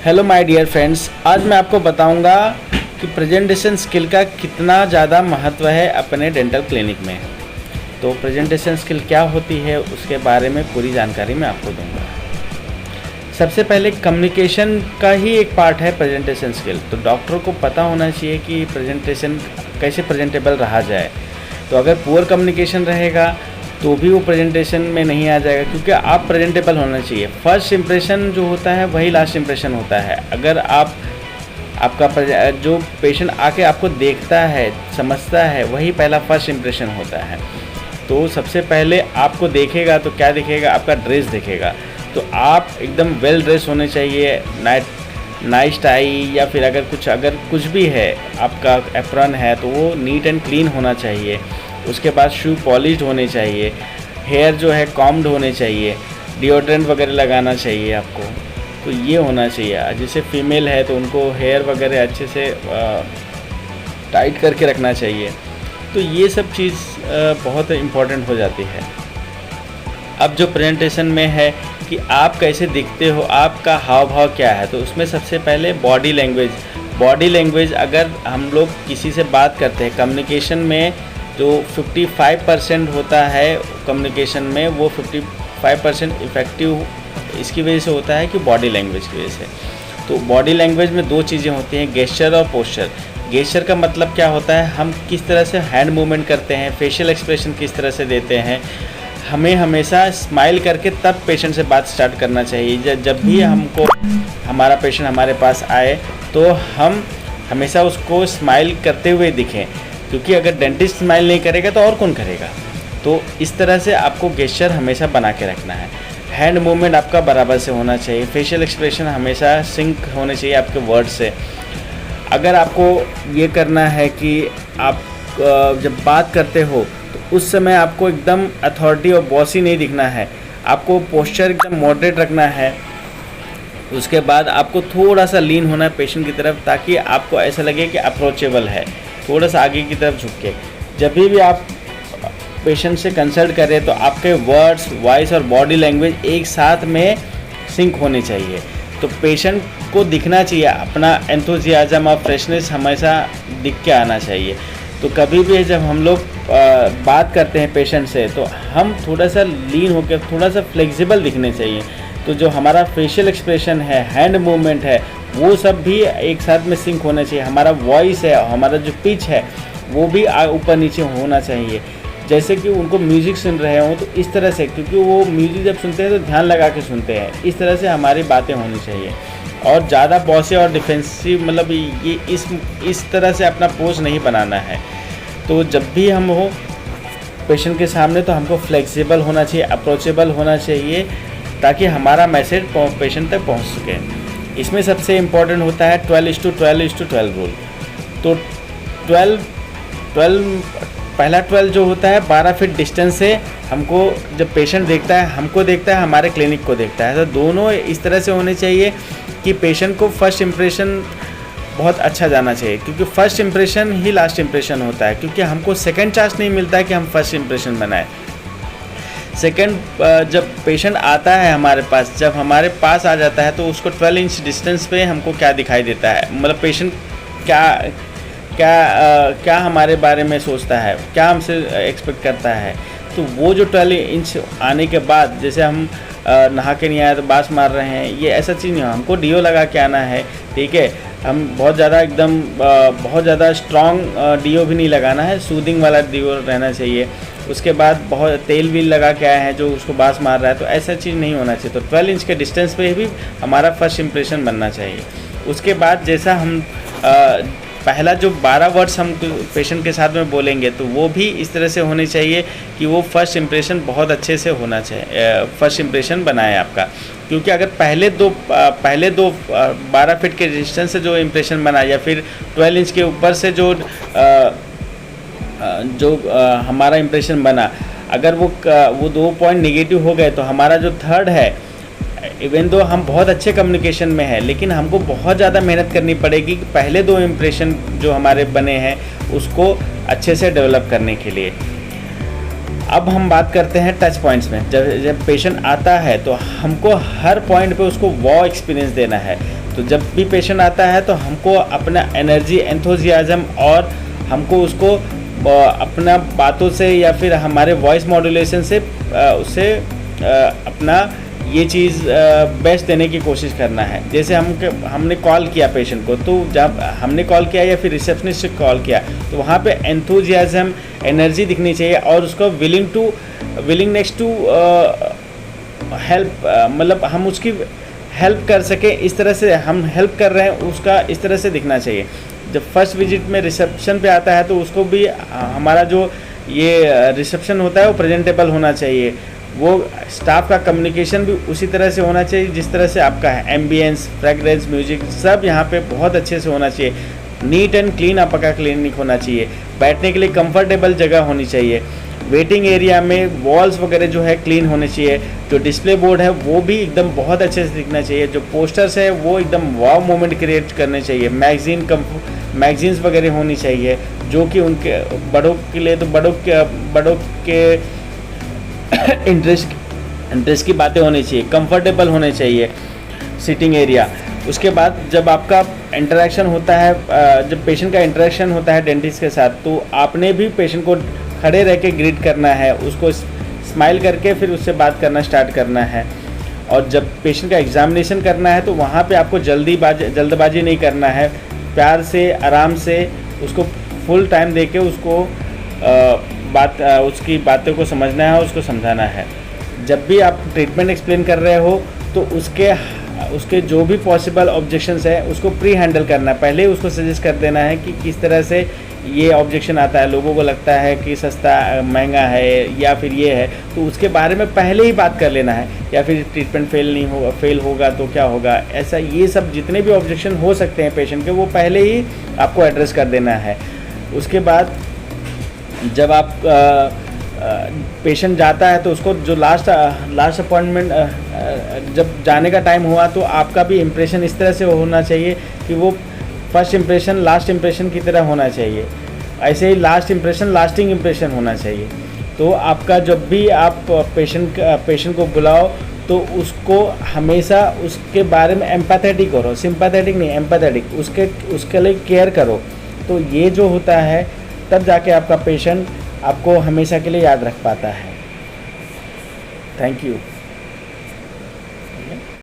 Hello my dear friends, आज मैं आपको बताऊंगा कि प्रेजेंटेशन स्किल का कितना ज़्यादा महत्व है अपने डेंटल क्लिनिक में। तो प्रेजेंटेशन स्किल क्या होती है उसके बारे में पूरी जानकारी मैं आपको दूंगा। सबसे पहले कम्युनिकेशन का ही एक पार्ट है प्रेजेंटेशन स्किल। तो डॉक्टर को पता होना चाहिए कि प्रेजेंटेशन कैसे प्रेजेंटेबल रहा जाए। तो अगर पुअर कम्युनिकेशन रहेगा तो भी वो प्रेजेंटेशन में नहीं आ जाएगा, क्योंकि आप प्रेजेंटेबल होना चाहिए। फर्स्ट इंप्रेशन जो होता है वही लास्ट इंप्रेशन होता है। अगर आपका जो पेशेंट आके आपको देखता है, समझता है, वही पहला फर्स्ट इंप्रेशन होता है। तो सबसे पहले आपको देखेगा तो क्या देखेगा? आपका ड्रेस देखेगा। तो आप एकदम वेल ड्रेस होने चाहिए, नाइस टाई या फिर अगर कुछ भी है, आपका एप्रन है तो वो नीट एंड क्लीन होना चाहिए। उसके बाद शू पॉलिश्ड होने चाहिए, हेयर जो है कॉम्ड होने चाहिए, डिओड्रेंट वगैरह लगाना चाहिए आपको। तो ये होना चाहिए। जैसे फीमेल है तो उनको हेयर वगैरह अच्छे से टाइट करके रखना चाहिए। तो ये सब चीज़ बहुत इम्पॉर्टेंट हो जाती है। अब जो प्रेजेंटेशन में है कि आप कैसे दिखते हो, आपका हाव भाव क्या है, तो उसमें सबसे पहले बॉडी लैंग्वेज अगर हम लोग किसी से बात करते हैं कम्युनिकेशन में, जो 55% होता है कम्युनिकेशन में, वो 55% इफ़ेक्टिव इसकी वजह से होता है कि बॉडी लैंग्वेज की वजह से। तो बॉडी लैंग्वेज में दो चीज़ें होती हैं, गेस्चर और पोस्चर। गेस्चर का मतलब क्या होता है? हम किस तरह से हैंड मूवमेंट करते हैं, फेशियल एक्सप्रेशन किस तरह से देते हैं। हमें हमेशा स्माइल करके तब पेशेंट से बात स्टार्ट करना चाहिए। जब भी हमारा पेशेंट हमारे पास आए तो हम हमेशा उसको स्माइल करते हुए दिखें, क्योंकि अगर डेंटिस्ट स्माइल नहीं करेगा तो और कौन करेगा। तो इस तरह से आपको गेस्चर हमेशा बना के रखना है। हैंड मूवमेंट आपका बराबर से होना चाहिए। फेशियल एक्सप्रेशन हमेशा सिंक होने चाहिए आपके वर्ड से। अगर आपको ये करना है कि आप जब बात करते हो तो उस समय आपको एकदम अथॉरिटी और बॉसी नहीं दिखना है। आपको पोस्चर एकदम मॉडरेट रखना है। उसके बाद आपको थोड़ा सा लीन होना है पेशेंट की तरफ, ताकि आपको ऐसा लगे कि अप्रोचेबल है, थोड़ा सा आगे की तरफ झुक के। जब भी आप पेशेंट से कंसल्ट करें तो आपके वर्ड्स, वॉइस और बॉडी लैंग्वेज एक साथ में सिंक होनी चाहिए। तो पेशेंट को दिखना चाहिए, अपना एंथुजियाज्म और फ्रेशनेस हमेशा दिख के आना चाहिए। तो कभी भी जब हम लोग बात करते हैं पेशेंट से तो हम थोड़ा सा लीन होकर थोड़ा सा फ्लेक्सिबल दिखने चाहिए। तो जो हमारा फेशियल एक्सप्रेशन है, हैंड मूवमेंट है, वो सब भी एक साथ में सिंक होना चाहिए। हमारा वॉइस है, हमारा जो पिच है, वो भी ऊपर नीचे होना चाहिए। जैसे कि उनको म्यूज़िक सुन रहे हों तो इस तरह से, क्योंकि वो म्यूज़िक जब सुनते हैं तो ध्यान लगा के सुनते हैं, इस तरह से हमारी बातें होनी चाहिए। और ज़्यादा बॉसी और डिफेंसिव, मतलब ये इस तरह से अपना पोज नहीं बनाना है। तो जब भी हम हो पेशेंट के सामने तो हमको फ्लेक्सिबल होना चाहिए, अप्रोचेबल होना चाहिए, ताकि हमारा मैसेज पेशेंट तक पहुंच सके। इसमें सबसे इम्पॉर्टेंट होता है 12:12:12 रूल। तो 12 जो होता है 12 फीट डिस्टेंस से हमको, जब पेशेंट देखता है, हमको देखता है, हमारे क्लिनिक को देखता है। तो दोनों इस तरह से होने चाहिए कि पेशेंट को फर्स्ट इम्प्रेशन बहुत अच्छा जाना चाहिए, क्योंकि फर्स्ट इम्प्रेशन ही लास्ट इम्प्रेशन होता है। क्योंकि हमको सेकंड चांस नहीं मिलता है कि हम फर्स्ट इम्प्रेशन बनाएं। सेकंड जब पेशेंट आता है हमारे पास, जब हमारे पास आ जाता है तो उसको 12 इंच डिस्टेंस पे हमको क्या दिखाई देता है, मतलब पेशेंट क्या हमारे बारे में सोचता है, क्या हमसे एक्सपेक्ट करता है। तो वो जो 12 इंच आने के बाद, जैसे हम नहा के नहीं आए तो बास मार रहे हैं, ये ऐसा चीज़ नहीं हो। हमको डीओ लगा के आना है, ठीक है। हम बहुत ज़्यादा स्ट्रॉन्ग डीओ भी नहीं लगाना है, सूदिंग वाला डीओ रहना चाहिए। उसके बाद बहुत तेल भी लगा के आए हैं जो उसको बास मार रहा है, तो ऐसा चीज़ नहीं होना चाहिए। तो 12 इंच के डिस्टेंस पे भी हमारा फर्स्ट इंप्रेशन बनना चाहिए। उसके बाद जैसा हम पहला जो 12 वर्ड्स हम पेशेंट के साथ में बोलेंगे, तो वो भी इस तरह से होने चाहिए कि वो फर्स्ट इंप्रेशन बहुत अच्छे से होना चाहिए, फर्स्ट इंप्रेशन बनाए आपका। क्योंकि अगर पहले दो 12 फीट के डिस्टेंस से जो इंप्रेशन बना, या फिर 12 इंच के ऊपर से जो हमारा इंप्रेशन बना, अगर वो 2 पॉइंट नेगेटिव हो गए, तो हमारा जो थर्ड है, इवन दो हम बहुत अच्छे कम्युनिकेशन में है, लेकिन हमको बहुत ज़्यादा मेहनत करनी पड़ेगी कि पहले 2 इंप्रेशन जो हमारे बने हैं उसको अच्छे से डेवलप करने के लिए। अब हम बात करते हैं टच पॉइंट्स में। जब पेशेंट आता है तो हमको हर पॉइंट पे उसको वॉ एक्सपीरियंस देना है। तो जब भी पेशेंट आता है तो हमको अपना एनर्जी, एंथुजियाज्म और हमको उसको अपना बातों से या फिर हमारे वॉइस मॉड्यूलेशन से उससे अपना ये चीज़ बेस्ट देने की कोशिश करना है। जैसे हमने कॉल किया पेशेंट को, तो जब हमने कॉल किया या फिर रिसेप्शनिस्ट से कॉल किया तो वहाँ पे एंथुजियाज्म, एनर्जी दिखनी चाहिए और उसको विलिंगनेस टू हेल्प, मतलब हम उसकी हेल्प कर सके, इस तरह से हम हेल्प कर रहे हैं उसका, इस तरह से दिखना चाहिए। जब फर्स्ट विजिट में रिसेप्शन पे आता है तो उसको भी हमारा जो ये रिसेप्शन होता है वो प्रेजेंटेबल होना चाहिए। वो स्टाफ का कम्युनिकेशन भी उसी तरह से होना चाहिए जिस तरह से आपका है। एम्बियंस, फ्रेगरेंस, म्यूजिक सब यहाँ पे बहुत अच्छे से होना चाहिए। नीट एंड क्लीन आपका क्लिनिक होना चाहिए। बैठने के लिए कंफर्टेबल जगह होनी चाहिए। वेटिंग एरिया में वॉल्स वगैरह जो है क्लीन होने चाहिए। जो डिस्प्ले बोर्ड है वो भी एकदम बहुत अच्छे से दिखना चाहिए। जो पोस्टर्स है वो एकदम वाव मोमेंट क्रिएट करने चाहिए। मैगजीन्स वगैरह होनी चाहिए जो कि उनके बड़ों के लिए, तो बड़ों के इंटरेस्ट की बातें होनी चाहिए। कंफर्टेबल होने चाहिए सिटिंग एरिया। उसके बाद जब आपका इंटरेक्शन होता है, जब पेशेंट का इंटरेक्शन होता है डेंटिस्ट के साथ, तो आपने भी पेशेंट को खड़े रह के ग्रीट करना है, उसको स्माइल करके फिर उससे बात करना स्टार्ट करना है। और जब पेशेंट का एग्जामिनेशन करना है तो वहाँ पे आपको जल्दबाजी नहीं करना है। प्यार से, आराम से उसको फुल टाइम दे के उसको उसकी बातों को समझना है, उसको समझाना है। जब भी आप ट्रीटमेंट एक्सप्लेन कर रहे हो तो उसके जो भी पॉसिबल ऑब्जेक्शंस है उसको प्री हैंडल करना है। पहले उसको सजेस्ट कर देना है कि किस तरह से ये ऑब्जेक्शन आता है, लोगों को लगता है कि सस्ता महंगा है या फिर ये है, तो उसके बारे में पहले ही बात कर लेना है। या फिर ट्रीटमेंट फेल होगा तो क्या होगा, ऐसा ये सब जितने भी ऑब्जेक्शन हो सकते हैं पेशेंट के, वो पहले ही आपको एड्रेस कर देना है। उसके बाद जब आप पेशेंट जाता है तो उसको जो लास्ट अपॉइंटमेंट जब जाने का टाइम हुआ तो आपका भी इम्प्रेशन इस तरह से होना चाहिए कि वो फर्स्ट इम्प्रेशन लास्ट इम्प्रेशन की तरह होना चाहिए। ऐसे ही लास्ट इम्प्रेशन लास्टिंग इम्प्रेशन होना चाहिए। तो आपका जब भी आप पेशेंट को बुलाओ तो उसको हमेशा उसके बारे में एम्पैथेटिक करो, सिंपैथेटिक नहीं, एम्पैथेटिक, उसके लिए केयर करो। तो ये जो होता है तब जाके आपका पेशेंट आपको हमेशा के लिए याद रख पाता है। Thank you.